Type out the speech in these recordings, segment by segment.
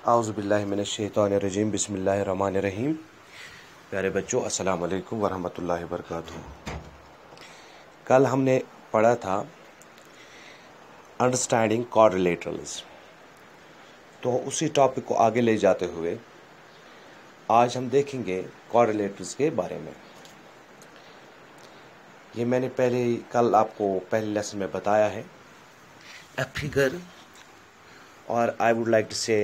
आउज़ुबिल्लाहि मिनश्शैतानिर्रजीम बिस्मिल्लाहिर्रहमानिर्रहीम। प्यारे बच्चों, अस्सलाम वालेकुम वरहमतुल्लाहि वबरकातुहू। कल हमने पढ़ा था अंडरस्टैंडिंग क्वाड्रिलेटरल्स, तो उसी टॉपिक को आगे ले जाते हुए आज हम देखेंगे क्वाड्रिलेटरल्स के बारे में। ये मैंने कल आपको पहले लेसन में बताया है। अ फिगर, और आई वुड लाइक टू से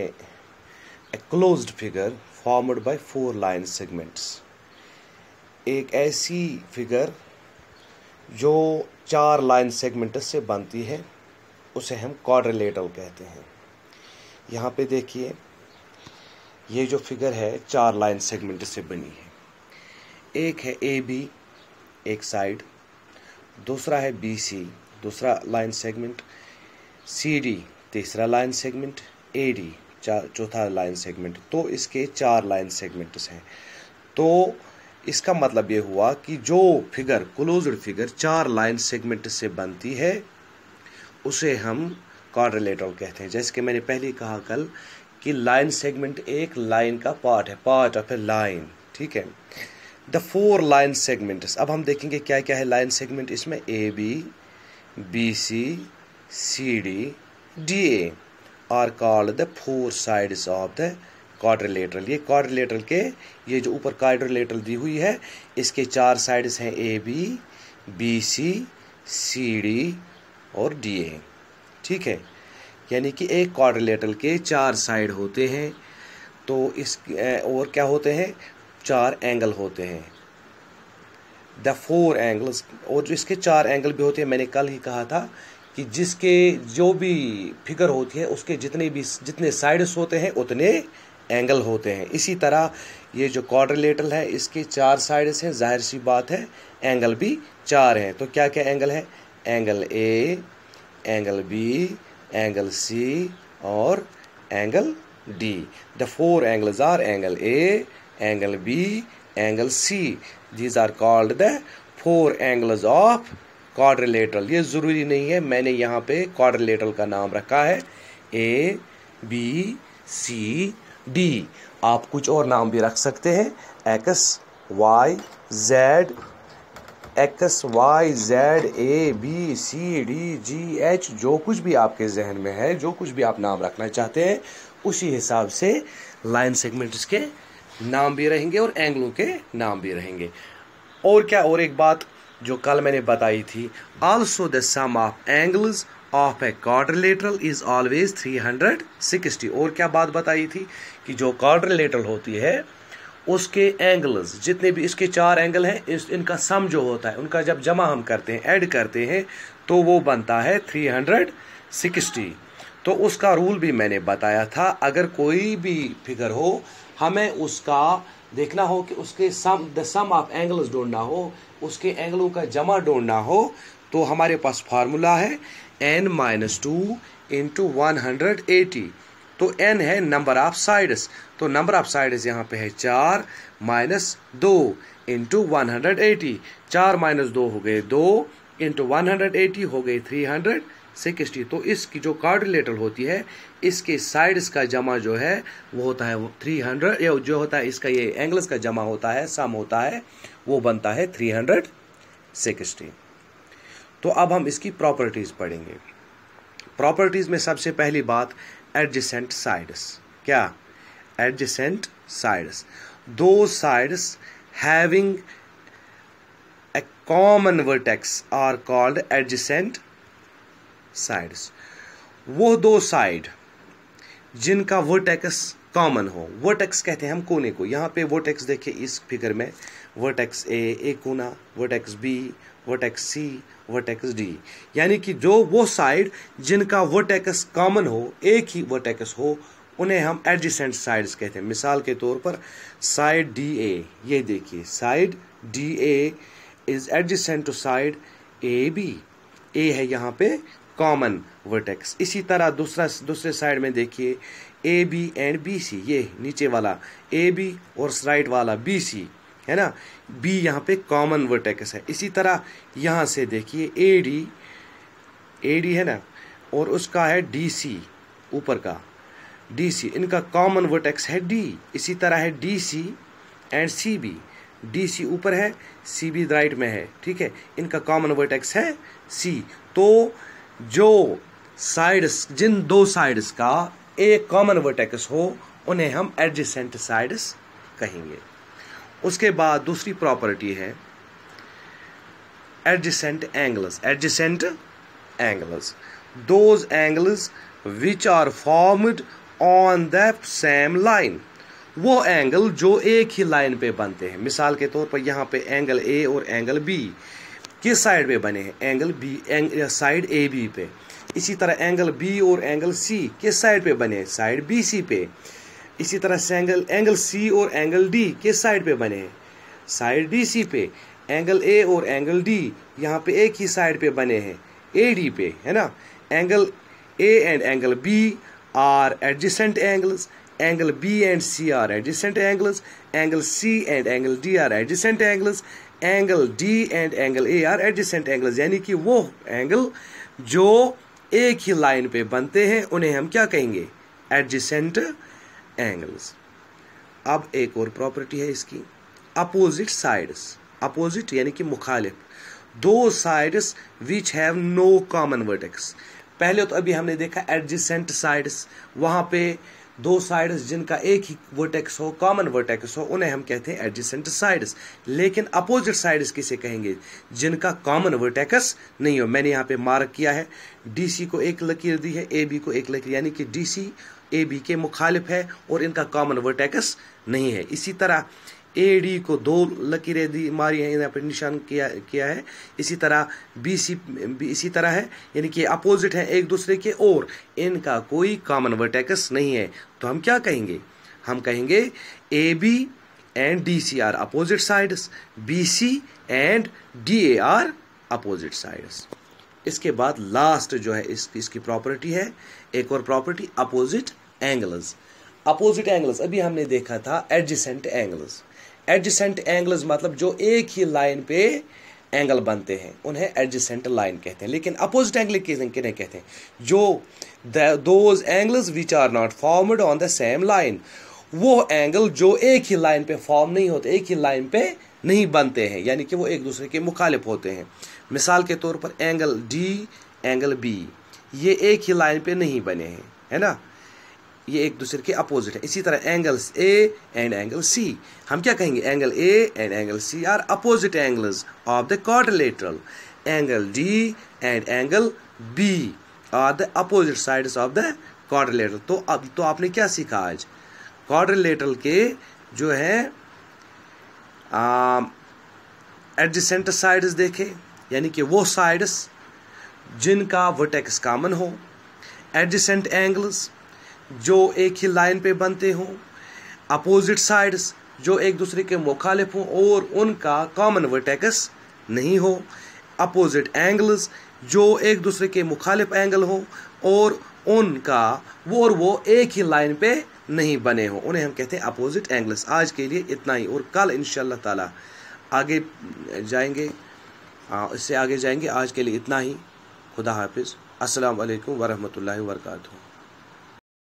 a closed figure formed by 4 line segments। एक ऐसी फिगर जो 4 लाइन सेगमेंट से बनती है उसे हम क्वाड्रिलेटरल कहते हैं। यहाँ पे देखिए, ये जो फिगर है 4 लाइन सेगमेंट से बनी है। एक है ए बी एक साइड, दूसरा है बी सी दूसरा लाइन सेगमेंट, सी डी तीसरा लाइन सेगमेंट, ए डी चौथा लाइन सेगमेंट। तो इसके 4 लाइन सेगमेंट्स हैं। तो इसका मतलब ये हुआ कि जो figure closed figure 4 line segment से बनती है उसे हम क्वाड्रिलेटरल कहते हैं। जैसे कि मैंने पहले कहा कल कि लाइन सेगमेंट एक लाइन का पार्ट है, पार्ट ऑफ ए लाइन, ठीक है। द 4 लाइन सेगमेंट्स, अब हम देखेंगे क्या क्या है लाइन सेगमेंट इसमें। A B C C D A are called the 4 sides of the quadrilateral. ये क्वाड्रिलेटरल के, ये जो ऊपर क्वाड्रिलेटरल दी हुई है, इसके 4 साइड्स हैं ए बी सी डी और डी ए, ठीक है। यानी कि एक क्वाड्रिलेटरल के 4 साइड होते हैं, तो इस और क्या होते हैं, 4 एंगल होते हैं, द 4 एंगल्स। और जो इसके 4 एंगल भी होते हैं, मैंने कल ही कहा था कि जिसके जो भी फिगर होती है उसके जितने साइड्स होते हैं उतने एंगल होते हैं। इसी तरह ये जो क्वाड्रिलेटरल है इसके 4 साइड्स हैं, जाहिर सी बात है एंगल भी 4 हैं। तो क्या क्या एंगल है, angle A, angle B, angle C और angle D. The 4 angles are angle A, angle B, angle C. These are called the 4 angles of quadrilateral. ये ज़रूरी नहीं है, मैंने यहाँ पे क्वाड्रिलेटरल का नाम रखा है ए बी सी डी। आप कुछ और नाम भी रख सकते हैं, X Y Z A B C D G H, जो कुछ भी आपके जहन में है, जो कुछ भी आप नाम रखना चाहते हैं, उसी हिसाब से लाइन सेगमेंट्स के नाम भी रहेंगे और एंगलों के नाम भी रहेंगे। और क्या, और एक बात जो कल मैंने बताई थी, also the sum of angles of a quadrilateral is always 360। और क्या बात बताई थी कि जो क्वाड्रिलेटरल होती है उसके एंगल्स, जितने भी इसके 4 एंगल हैं, इनका सम जो होता है, उनका जब जमा हम करते हैं, ऐड करते हैं, तो वो बनता है 360। तो उसका रूल भी मैंने बताया था। अगर कोई भी फिगर हो, हमें उसका देखना हो कि उसके द सम ऑफ एंगल्स ढूंढना हो, उसके एंगलों का जमा ढूंढना हो, तो हमारे पास फार्मूला है n-2 इंटू 180। तो n है नंबर ऑफ साइड्स, तो नंबर ऑफ साइड्स यहाँ पे है 4 माइनस 2 इंटू 180। 4 माइनस 2 हो गए 2 इंटू 180 हो गए 360। तो इसकी जो क्वाड्रिलेटरल होती है, इसके साइड्स का जमा जो है वो होता है 300, जो होता है इसका ये एंगल्स का जमा होता है, सम होता है, वो बनता है 360। तो अब हम इसकी प्रॉपर्टीज पढ़ेंगे। प्रॉपर्टीज में सबसे पहली बात, एडजेसेंट साइड्स। क्या, एडजेसेंट साइड्स, दो sides having a common vertex are called adjacent sides. वो दो साइड जिनका वर्टेक्स कॉमन हो, वर्टेक्स कहते हैं हम कोने को। यहाँ पे वर्टेक्स देखिए इस फिगर में, वर्टेक्स ए एक कोना, वर्टेक्स बी, वर्टेक्स सी, वर्टेक्स डी। यानी कि जो वो साइड जिनका वर्टेक्स कॉमन हो, एक ही वर्टेक्स हो, उन्हें हम एडजेसेंट साइड्स कहते हैं। मिसाल के तौर पर साइड डी ए, ये देखिए side D A is adjacent to side A B. A है यहाँ पे कॉमन वर्टेक्स। इसी तरह दूसरे साइड में देखिए A B and B C, ये नीचे वाला ए बी और राइट वाला बी सी है ना, बी यहाँ पे कॉमन वर्टेक्स है। इसी तरह यहाँ से देखिए ए डी है ना, और उसका है डी सी ऊपर का, डी सी, इनका कॉमन वर्टेक्स है डी। इसी तरह है D C and C B, D C ऊपर है, सी बी राइट में है, ठीक है, इनका कॉमन वर्टेक्स है सी। तो जो साइड्स, जिन दो साइड्स का एक कॉमन वर्टेक्स हो उन्हें हम एडजेसेंट साइड्स कहेंगे। उसके बाद दूसरी प्रॉपर्टी है adjacent angles. Adjacent angles, those angles which are formed on the same line, वो एंगल जो एक ही लाइन पे बनते हैं। मिसाल के तौर पर यहाँ पे एंगल ए और एंगल बी किस साइड पे बने हैं? Angle B, side A B पे। इसी तरह एंगल बी और एंगल सी किस साइड पे बने हैं? साइड बी सी पे। इसी तरह एंगल सी और एंगल डी किस साइड पे बने हैं? साइड डी सी पे। एंगल ए और एंगल डी यहाँ पे एक ही साइड पे बने हैं, ए डी पे, है ना। Angle A and angle B are adjacent angles, angle B and C are adjacent angles, angle C and angle D are adjacent angles, angle D and angle A are adjacent angles. यानी कि वो angle जो एक ही line पे बनते हैं उन्हें हम क्या कहेंगे? Adjacent angles. अब एक और प्रॉपर्टी है इसकी, अपोजिट साइड्स। अपोजिट यानी कि मुखालिफ, दो sides which have no common vertex. पहले तो अभी हमने देखा एडजेसेंट साइड्स, वहां पे दो साइड्स जिनका एक ही वर्टेक्स हो, कॉमन वर्टेक्स हो, उन्हें हम कहते हैं एडजेसेंट साइड्स। लेकिन अपोजिट साइड्स किसे कहेंगे? जिनका कॉमन वर्टेक्स नहीं हो। मैंने यहाँ पे मार्क किया है, डीसी को एक लकीर दी है, ए बी को एक लकीर, यानी कि डीसी ए बी के मुखालिफ है और इनका कॉमन वर्टेक्स नहीं है। इसी तरह ए डी को दो लकीरें दी मारी हैं, यहाँ पर निशान किया है। इसी तरह बी सी इसी तरह है, यानी कि अपोजिट है एक दूसरे के और इनका कोई कॉमन वर्टेक्स नहीं है। तो हम क्या कहेंगे? हम कहेंगे A B and D C are opposite sides, B C and D A are opposite sides. इसके बाद लास्ट जो है इसकी प्रॉपर्टी है, एक और property, opposite angles. Opposite angles अभी हमने देखा था एडजेसेंट एंगल्स। एडजेसेंट एंगल्स मतलब जो एक ही लाइन पे एंगल बनते हैं उन्हें एडजेसेंट लाइन कहते हैं। लेकिन अपोजिट एंगल किन्हें कहते हैं? जो those angles which are not formed on the same line, वो एंगल जो एक ही लाइन पे फॉर्म नहीं होते, एक ही लाइन पे नहीं बनते हैं, यानी कि वो एक दूसरे के मुखालिफ होते हैं। मिसाल के तौर पर एंगल डी, एंगल बी, ये एक ही लाइन पे नहीं बने हैं, है ना, ये एक दूसरे के अपोजिट है। इसी तरह angles A and angle C, हम क्या कहेंगे? Angle A and angle C are opposite angles of the quadrilateral, angle D and angle B are the opposite sides of the quadrilateral. तो अब तो आपने क्या सीखा आज? क्वाड्रिलेटरल के जो है एडजेसेंट साइड्स देखे, यानी कि वो साइड्स जिनका वर्टेक्स कॉमन हो, एडजेसेंट एंगल्स जो एक ही लाइन पे बनते हों, अपोजिट साइड्स जो एक दूसरे के मुखालिफ हों और उनका कॉमन वर्टेक्स नहीं हो, अपोजिट एंगल्स जो एक दूसरे के मुखालिफ एंगल हो और उनका वो एक ही लाइन पे नहीं बने हो, उन्हें हम कहते हैं अपोजिट एंगल्स। आज के लिए इतना ही, और कल इंशाअल्लाह ताला आगे जाएंगे, इससे आगे जाएंगे। आज के लिए इतना ही। खुदा हाफिज़। अस्सलाम वालेकुम वरहमतुल्लाहि वबरकातुहू।